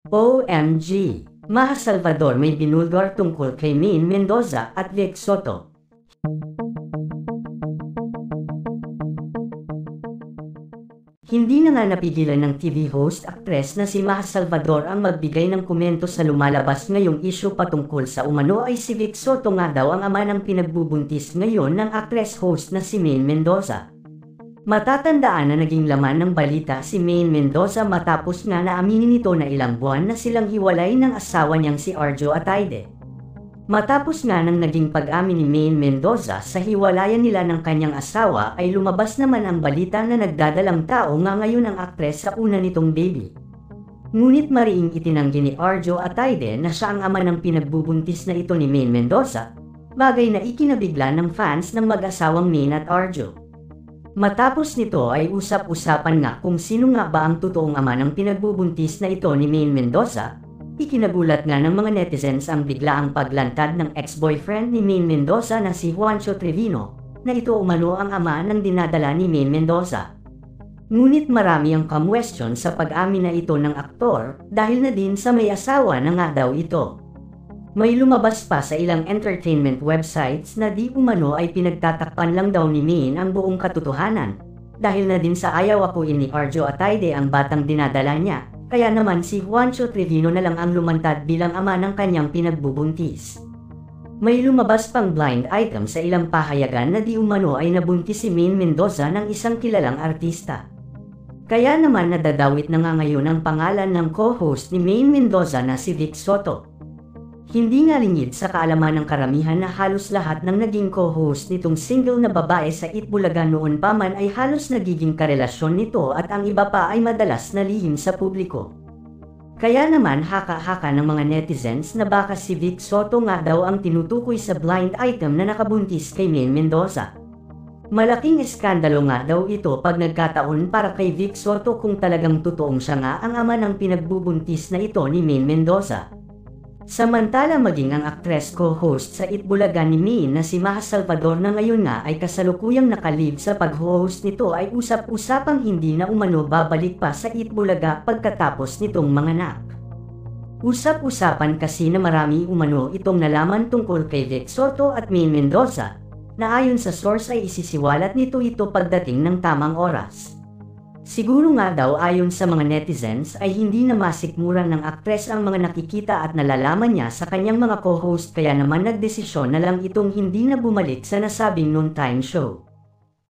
OMG! Maha Salvador may binulgar tungkol kay Maine Mendoza at Vic Soto. Hindi na nga napigilan ng TV host actress na si Maha Salvador ang magbigay ng komento sa lumalabas ngayong issue patungkol sa umano ay si Vic Soto nga daw ang ama ng pinagbubuntis ngayon ng actress host na si Maine Mendoza. Matatandaan na naging laman ng balita si Maine Mendoza matapos nga na aminin nito na ilang buwan na silang hiwalay ng asawa niyang si Arjo Ataide. Matapos nga nang naging pag-amin ni Maine Mendoza sa hiwalayan nila ng kanyang asawa ay lumabas naman ang balita na nagdadalang tao nga ngayon ang aktres sa una nitong baby. Ngunit mariing itinanggi ni Arjo Ataide na siya ang ama ng pinagbubuntis na ito ni Maine Mendoza, bagay na ikinabigla ng fans ng mag-asawang Maine at Arjo. Matapos nito ay usap-usapan nga kung sino nga ba ang totoong ama ng pinagbubuntis na ito ni Maine Mendoza. Ikinagulat nga ng mga netizens ang biglaang paglantad ng ex-boyfriend ni Maine Mendoza na si Juancho Trevino, na ito umano ang ama ng dinadala ni Maine Mendoza. Ngunit marami ang question sa pag-amin na ito ng aktor dahil na din sa may asawa na nga daw ito. May lumabas pa sa ilang entertainment websites na di umano ay pinagtatakpan lang daw ni Maine ang buong katotohanan, dahil na din sa ayaw akuin ni Arjo Ataide ang batang dinadala niya, kaya naman si Juancho Trevino na lang ang lumantad bilang ama ng kanyang pinagbubuntis. May lumabas pang blind item sa ilang pahayagan na di umano ay nabuntis si Maine Mendoza ng isang kilalang artista. Kaya naman nadadawit na nga ngayon ang pangalan ng co-host ni Maine Mendoza na si Vic Soto. Hindi nga lingid sa kaalaman ng karamihan na halos lahat ng naging co-host nitong single na babae sa Itbulaga noon pa man ay halos nagiging karelasyon nito at ang iba pa ay madalas na lihim sa publiko. Kaya naman haka-haka ng mga netizens na baka si Vic Soto nga daw ang tinutukoy sa blind item na nakabuntis kay Maine Mendoza. Malaking eskandalo nga daw ito pag nagkataon para kay Vic Soto kung talagang totoong siya nga ang ama ng pinagbubuntis na ito ni Maine Mendoza. Samantala maging ang actress co-host sa Itbulaga ni Maine na si Maha Salvador na ngayon nga ay kasalukuyang nakalib sa pag-host nito ay usap-usapang hindi na umano babalik pa sa Itbulaga pagkatapos nitong manganak. Usap-usapan kasi na marami umano itong nalaman tungkol kay Vic Soto at Maine Mendoza, na ayon sa source ay isisiwalat nito ito pagdating ng tamang oras. Siguro nga daw ayon sa mga netizens ay hindi na masikmura ng aktres ang mga nakikita at nalalaman niya sa kanyang mga co-host kaya naman nagdesisyon na lang itong hindi na bumalik sa nasabing noontime show.